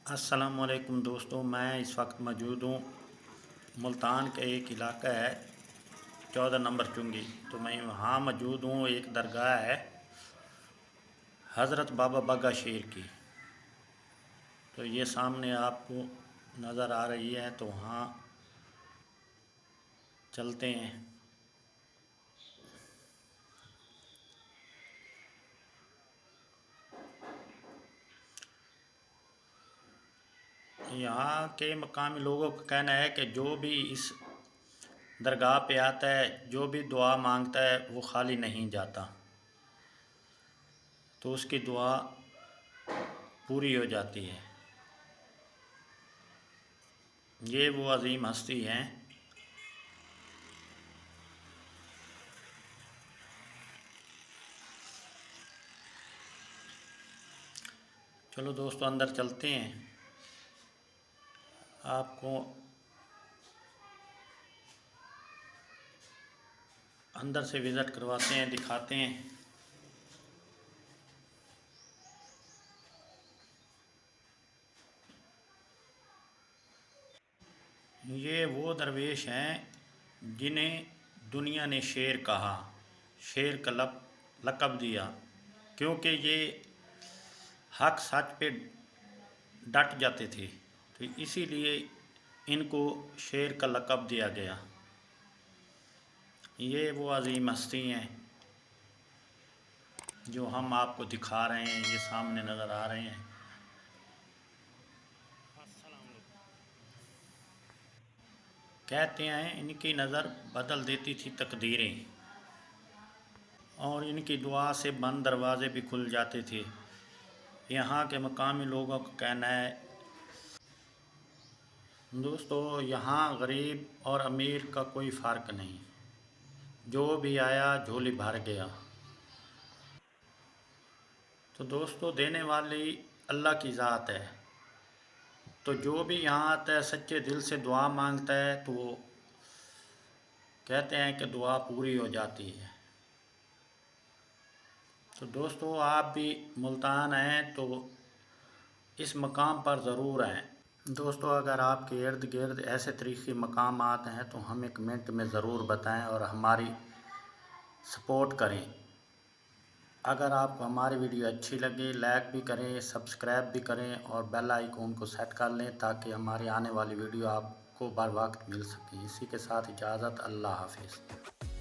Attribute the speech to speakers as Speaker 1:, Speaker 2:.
Speaker 1: अस्सलाम वालेकुम दोस्तों, मैं इस वक्त मौजूद हूँ मुल्तान का एक इलाका है 14 नंबर चुंगी। तो मैं वहाँ मौजूद हूँ। एक दरगाह है हज़रत बाबा बग्गा शेर की। तो ये सामने आपको नज़र आ रही है, तो वहाँ चलते हैं। यहाँ के मकामी लोगों का कहना है कि जो भी इस दरगाह पे आता है, जो भी दुआ मांगता है, वो खाली नहीं जाता, तो उसकी दुआ पूरी हो जाती है। ये वो अजीम हस्ती हैं। चलो दोस्तों, अंदर चलते हैं, आपको अंदर से विज़िट करवाते हैं, दिखाते हैं। ये वो दरवेश हैं जिन्हें दुनिया ने शेर कहा, शेर का लक़ब दिया, क्योंकि ये हक सच पे डट जाते थे, तो इसीलिए इनको शेर का लक़ब दिया गया। ये वो अजीम हस्ती हैं जो हम आपको दिखा रहे हैं, ये सामने नज़र आ रहे हैं। कहते हैं इनकी नज़र बदल देती थी तकदीरें, और इनकी दुआ से बंद दरवाज़े भी खुल जाते थे। यहाँ के मकामी लोगों का कहना है दोस्तों, यहाँ गरीब और अमीर का कोई फ़र्क नहीं, जो भी आया झोली भर गया। तो दोस्तों, देने वाली अल्लाह की ज़ात है। तो जो भी यहाँ आता है, सच्चे दिल से दुआ मांगता है, तो वो कहते हैं कि दुआ पूरी हो जाती है। तो दोस्तों, आप भी मुल्तान हैं तो इस मकाम पर ज़रूर आएँ। दोस्तों, अगर आपके इर्द गिर्द ऐसे तरीक़ी मकामात हैं तो हमें कमेंट में ज़रूर बताएं और हमारी सपोर्ट करें। अगर आपको हमारी वीडियो अच्छी लगे, लाइक भी करें, सब्सक्राइब भी करें और बेल आइकन को सेट कर लें, ताकि हमारी आने वाली वीडियो आपको बर वक्त मिल सके। इसी के साथ इजाज़त, अल्लाह हाफ़िज़।